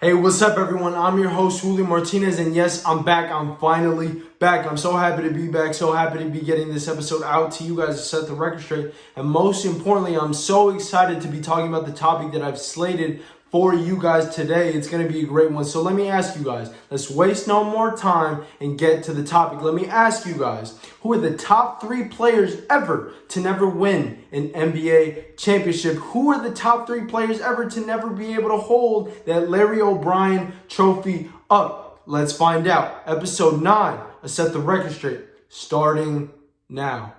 Hey, what's up everyone? I'm your host, Julio Martinez, and yes, I'm back. I'm finally back. I'm so happy to be back, so happy to be getting this episode out to you guys to set the record straight. And most importantly, I'm so excited to be talking about the topic that I've slated for you guys today. It's going to be a great one. So let me ask you guys, let's waste no more time and get to the topic. Let me ask you guys, who are the top 3 players ever to never win an NBA championship? Who are the top 3 players ever to never be able to hold that Larry O'Brien trophy up? Let's find out. Episode 9, I set the record straight, starting now.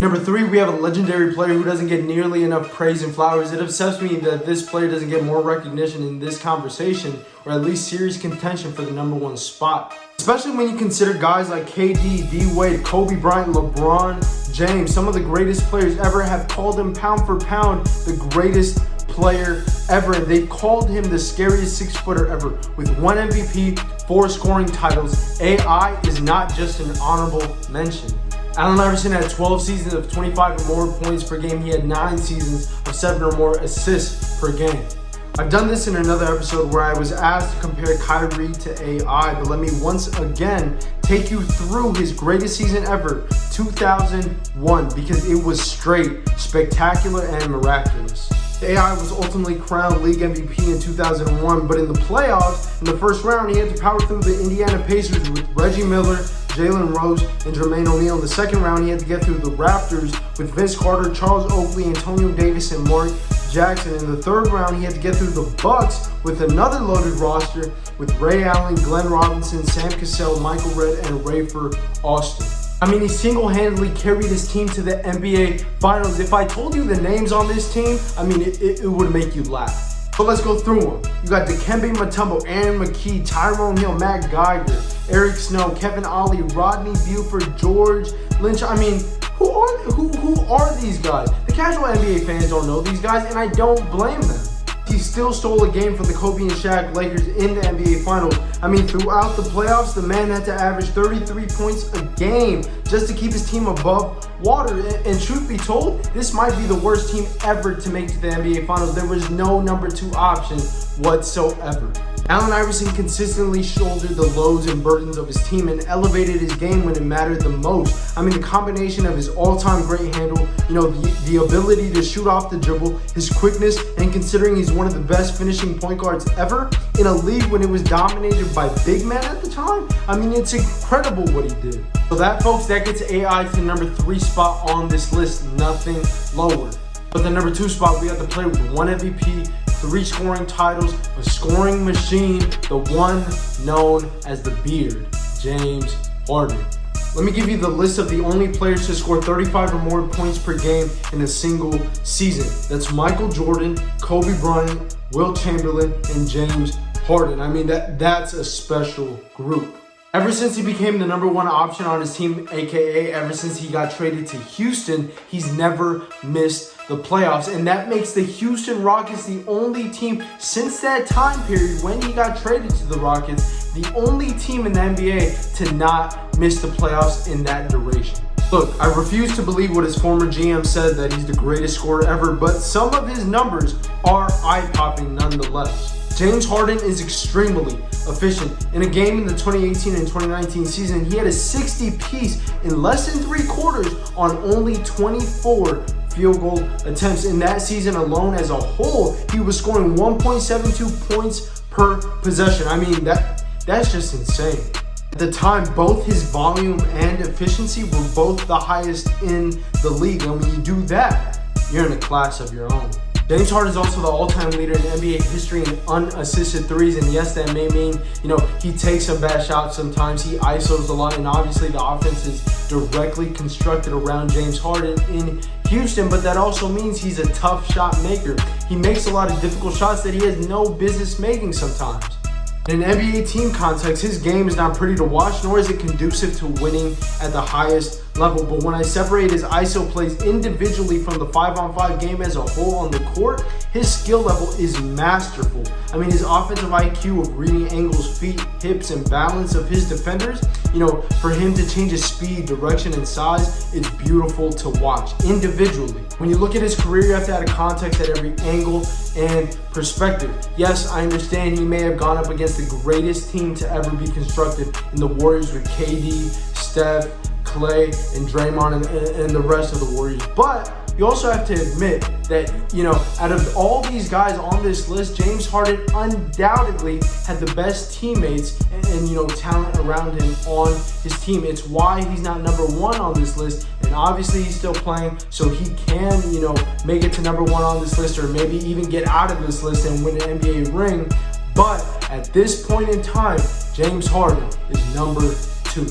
Number 3, we have a legendary player who doesn't get nearly enough praise and flowers. It upsets me that this player doesn't get more recognition in this conversation, or at least serious contention for the number 1 spot. Especially when you consider guys like KD, D-Wade, Kobe Bryant, LeBron James. Some of the greatest players ever have called him pound for pound the greatest player ever. And they've called him the scariest 6-footer ever. With 1 MVP, 4 scoring titles, AI is not just an honorable mention. Allen Iverson had 12 seasons of 25 or more points per game. He had 9 seasons of 7 or more assists per game. I've done this in another episode where I was asked to compare Kyrie to AI, but let me once again take you through his greatest season ever, 2001, because it was straight, spectacular, and miraculous. AI was ultimately crowned league MVP in 2001, but in the playoffs, in the first round, he had to power through the Indiana Pacers with Reggie Miller, Jalen Rose, and Jermaine O'Neal. In the second round, he had to get through the Raptors with Vince Carter, Charles Oakley, Antonio Davis, and Mark Jackson. In the third round, he had to get through the Bucks with another loaded roster with Ray Allen, Glenn Robinson, Sam Cassell, Michael Redd, and Rafer Alston. I mean, he single-handedly carried his team to the NBA Finals. If I told you the names on this team, I mean, it would make you laugh. But let's go through them. You got Dikembe Mutombo, Aaron McKee, Tyrone Hill, Matt Geiger, Eric Snow, Kevin Ollie, Rodney Buford, George Lynch. I mean, who are these guys? The casual NBA fans don't know these guys, and I don't blame them. He still stole a game from the Kobe and Shaq Lakers in the NBA Finals. I mean, throughout the playoffs, the man had to average 33 points a game just to keep his team above water. And truth be told, this might be the worst team ever to make to the NBA Finals. There was no number 2 option whatsoever. Allen Iverson consistently shouldered the loads and burdens of his team and elevated his game when it mattered the most. I mean, the combination of his all-time great handle, the ability to shoot off the dribble, his quickness, and considering he's one of the best finishing point guards ever in a league when it was dominated by big men at the time, I mean, it's incredible what he did. So that, folks, that gets AI to the number 3 spot on this list, nothing lower. But the number 2 spot, we got the player with 1 MVP, 3 scoring titles, a scoring machine, the one known as the Beard, James Harden. Let me give you the list of the only players to score 35 or more points per game in a single season. That's Michael Jordan, Kobe Bryant, Wilt Chamberlain, and James Harden. I mean, that's a special group. Ever since he became the number 1 option on his team, aka ever since he got traded to Houston, he's never missed the playoffs. And that makes the Houston Rockets the only team since that time period when he got traded to the Rockets, the only team in the NBA to not miss the playoffs in that duration. Look, I refuse to believe what his former GM said, that he's the greatest scorer ever, but some of his numbers are eye-popping nonetheless. James Harden is extremely efficient. In a game in the 2018 and 2019 season, he had a 60-piece in less than 3 quarters on only 24 field goal attempts. In that season alone as a whole, he was scoring 1.72 points per possession. I mean, that's just insane. At the time, both his volume and efficiency were both the highest in the league. And when you do that, you're in a class of your own. James Harden is also the all-time leader in NBA history in unassisted threes, and yes, that may mean, he takes some bad shots sometimes, he isos a lot, and obviously the offense is directly constructed around James Harden in Houston, but that also means he's a tough shot maker. He makes a lot of difficult shots that he has no business making sometimes. In an NBA team context, his game is not pretty to watch, nor is it conducive to winning at the highest level. But when I separate his ISO plays individually from the 5-on-5 game as a whole on the court, his skill level is masterful. I mean, his offensive IQ of reading angles, feet, hips, and balance of his defenders, for him to change his speed, direction, and size, it's beautiful to watch individually. When you look at his career, you have to add a context at every angle and perspective. Yes, I understand he may have gone up against the greatest team to ever be constructed in the Warriors with KD, Steph, Clay, and Draymond and the rest of the Warriors. But you also have to admit that, out of all these guys on this list, James Harden undoubtedly had the best teammates and talent around him on his team. It's why he's not number one on this list. And obviously he's still playing, so he can, make it to number one on this list, or maybe even get out of this list and win an NBA ring. But at this point in time, James Harden is number 2.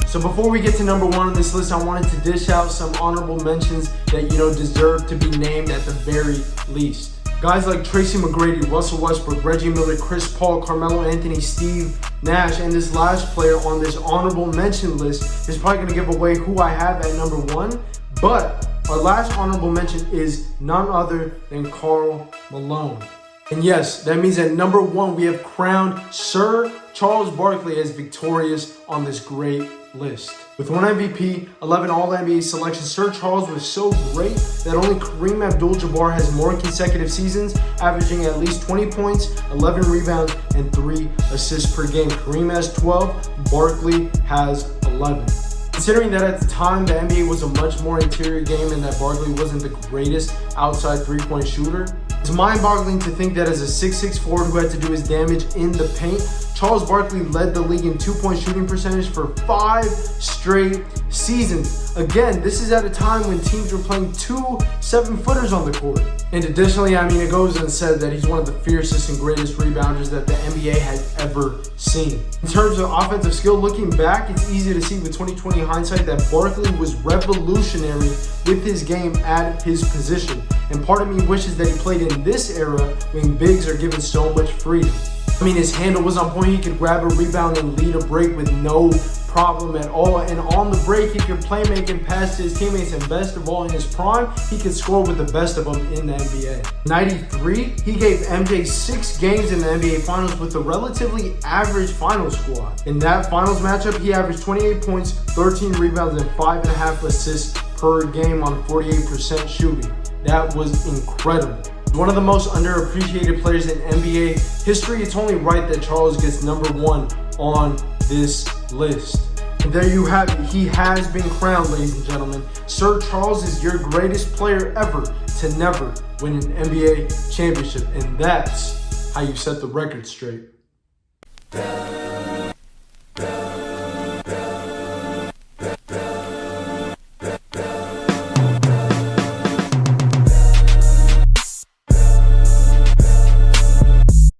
So before we get to number 1 on this list, I wanted to dish out some honorable mentions that, deserve to be named at the very least. Guys like Tracy McGrady, Russell Westbrook, Reggie Miller, Chris Paul, Carmelo Anthony, Steve Nash, and this last player on this honorable mention list is probably going to give away who I have at number 1. But our last honorable mention is none other than Karl Malone. And yes, that means at number 1, we have crowned Sir Charles Barkley as victorious on this great list. With 1 MVP, 11 All-NBA selections, Sir Charles was so great that only Kareem Abdul-Jabbar has more consecutive seasons, averaging at least 20 points, 11 rebounds, and 3 assists per game. Kareem has 12, Barkley has 11. Considering that at the time the NBA was a much more interior game and that Barkley wasn't the greatest outside three-point shooter, it's mind-boggling to think that as a 6'6" forward who had to do his damage in the paint, Charles Barkley led the league in 2-point shooting percentage for 5 straight seasons. Again, this is at a time when teams were playing 2 7-footers on the court. And additionally, it goes unsaid that he's one of the fiercest and greatest rebounders that the NBA has ever seen. In terms of offensive skill, looking back, it's easy to see with 2020 hindsight that Barkley was revolutionary with his game at his position. And part of me wishes that he played in this era when bigs are given so much freedom. His handle was on point. He could grab a rebound and lead a break with no problem at all. And on the break, he could play make and pass to his teammates. And best of all, in his prime, he could score with the best of them in the NBA. 93, he gave MJ 6 games in the NBA Finals with a relatively average finals squad. In that finals matchup, he averaged 28 points, 13 rebounds, and 5.5 assists per game on 48% shooting. That was incredible. One of the most underappreciated players in NBA history. It's only right that Charles gets number 1 on this list. And there you have it. He has been crowned, ladies and gentlemen. Sir Charles is your greatest player ever to never win an NBA championship. And that's how you set the record straight.